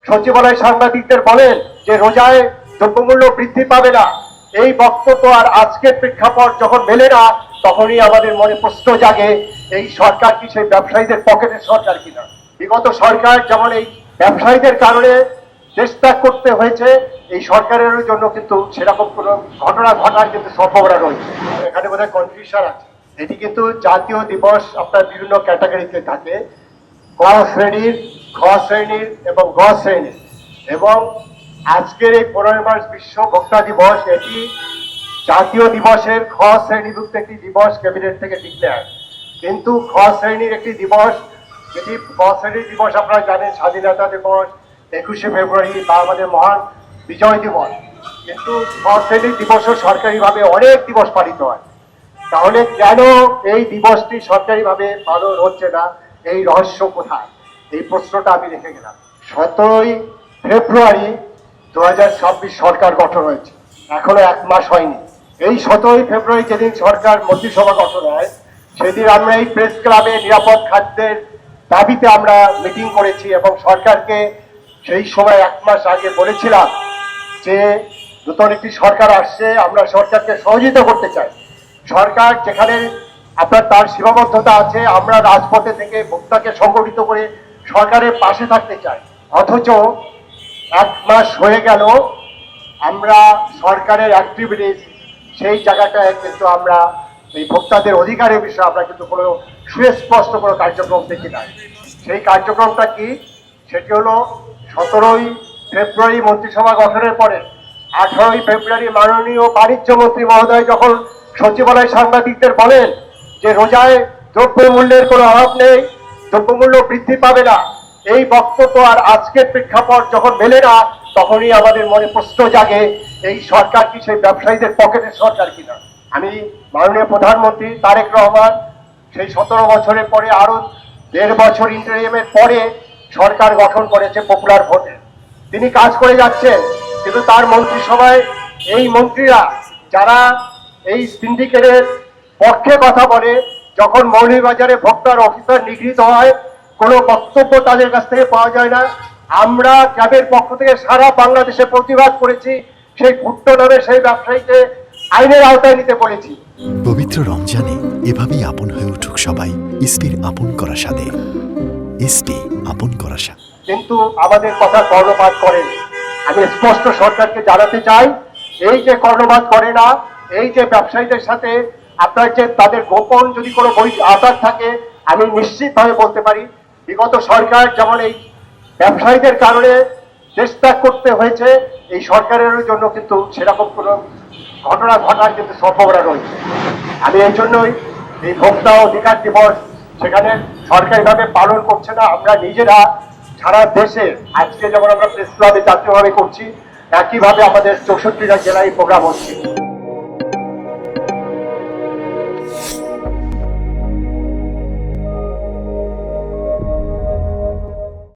সচিবালয় সাংবাদিকদের বলেন যে রোজায় দ্রব্যমূল্য বৃদ্ধি পাবে না, এই বক্তব্য আর আজকের প্রেক্ষাপট যখন মেলে না, তখনই আমাদের মনে প্রশ্ন জাগে এই সরকার কি সেই ব্যবসায়ীদের পকেটের সরকার কিনা। বিগত সরকার যেমন এই ব্যবসায়ীদের কারণে দেশ ত্যাগ করতে হয়েছে, এই সরকারের জন্য কিন্তু সেরকম কোনো ঘটনা ঘটার কিন্তু সম্ভাবনা রয়েছে। এখানে বোধহয় কনফিউশন আছে। এটি কিন্তু জাতীয় দিবস আপনার বিভিন্ন ক্যাটাগরিতে থাকে, ক শ্রেণীর, খ শ্রেণীর এবং গ শ্রেণীর। এবং আজকের এই 15 মার্চ বিশ্ব ভোক্তা দিবস, এটি জাতীয় দিবসের খ শ্রেণীভুক্ত একটি দিবস ক্যাবিনেট থেকে ডিক্লেয়ার। কিন্তু খ শ্রেণীর একটি দিবস, যেটি ক শ্রেণীর দিবস আপনারা জানেন স্বাধীনতা দিবস, 21শে ফেব্রুয়ারি বা আমাদের মহান বিজয় দিবস, কিন্তু খ শ্রেণীর দিবসও সরকারিভাবে অনেক দিবস পালিত হয়। তাহলে কেন এই দিবসটি সরকারিভাবে পালন হচ্ছে না, এই রহস্য কোথায়, এই প্রশ্নটা আমি রেখে গেলাম। 17ই ফেব্রুয়ারি 2026 সরকার গঠন হয়েছে, এখনো 1 মাস হয়নি। এই 17ই ফেব্রুয়ারি যেদিন সরকার মন্ত্রিসভা গঠন হয়, সেদিন আমরা এই প্রেস ক্লাবে নিরাপদ খাদ্যের দাবিতে আমরা মিটিং করেছি এবং সরকারকে সেই সময় 1 মাস আগে বলেছিলাম যে নতুন একটি সরকার আসছে, আমরা সরকারকে সহযোগিতা করতে চাই। সরকার যেখানে আপনার তার সীমাবদ্ধতা আছে, আমরা রাজপথে থেকে ভোক্তাকে সংগঠিত করে সরকারের পাশে থাকতে চাই। অথচ 1 মাস হয়ে গেল, আমরা সরকারের অ্যাক্টিভিটিস সেই জায়গাটায় কিন্তু আমরা এই ভোক্তাদের অধিকারের বিষয়ে আমরা কিন্তু কোনো সুস্পষ্ট কোনো কার্যক্রম দেখি নাই। সেই কার্যক্রমটা কি? সেটি হলো 17ই ফেব্রুয়ারি মন্ত্রিসভা গঠনের পরে 18ই ফেব্রুয়ারি মাননীয় বাণিজ্য মন্ত্রী মহোদয় যখন সচিবালয় সাংবাদিকদের বলেন যে রোজায় দ্রব্যমূল্যের কোনো অভাব নেই, দ্রব্যমূল্য বৃদ্ধি পাবে না, এই বক্তব্য আর আজকের প্রেক্ষাপট যখন মেলে না, তখনই আমাদের মনে প্রশ্ন জাগে এই সরকার কি সেই ব্যবসায়ীদের পকেটের সরকার কিনা। আমি মাননীয় প্রধানমন্ত্রী তারেক রহমান সেই 17 বছরের পরে আরো 1.5 বছর ইন্টারিমের পরে সরকার গঠন করেছে পপুলার ভোটে। তিনি কাজ করে যাচ্ছেন, কিন্তু তার মন্ত্রিসভায় এই মন্ত্রীরা যারা এই সিন্ডিকেটের পক্ষে কথা বলে, যখন মৌলভীবাজারে ভোক্তার অফিসার নিগৃহীত হয়, কোনো বক্তব্য তাদের কাছ থেকে পাওয়া যায় না। আমরা ক্যাবের পক্ষ থেকে সারা বাংলাদেশে প্রতিবাদ করেছি, সেই ভুট্টো নামে সেই ব্যবসায়ীকে আইনের আওতায় নিতে বলেছি। পবিত্র রমজানে এভাবেই আপন হয়ে উঠুক সবাই ইসপির আপন করা স্বাদে। ইসপি আপন করা স্বাদ। কিন্তু আমাদের কথা কর্ণপাত করেন। আমি স্পষ্ট সরকারকে জানাতে চাই, এই যে কর্ণপাত করে না, এই যে ব্যবসায়ীদের সাথে আপনার যে তাদের গোপন যদি কোনো আঘাত থাকে, আমি নিশ্চিতভাবে বলতে পারি বিগত সরকার যেমন এই ব্যবসায়ীদের কারণে দেশ ত্যাগ করতে হয়েছে, এই সরকারের জন্য কিন্তু সেরকম কোনো ঘটনা ঘটার কিন্তু সম্ভাবনা রয়েছে। আমি এই জন্যই এই ভোক্তা অধিকার দিবস সেখানে সরকারিভাবে পালন করছে না, আমরা নিজেরা সারা দেশে আজকে যেমন আমরা প্রেস ক্লাবে জাতীয়ভাবে করছি, একইভাবে আমাদের 64টা জেলায় প্রোগ্রাম হচ্ছে।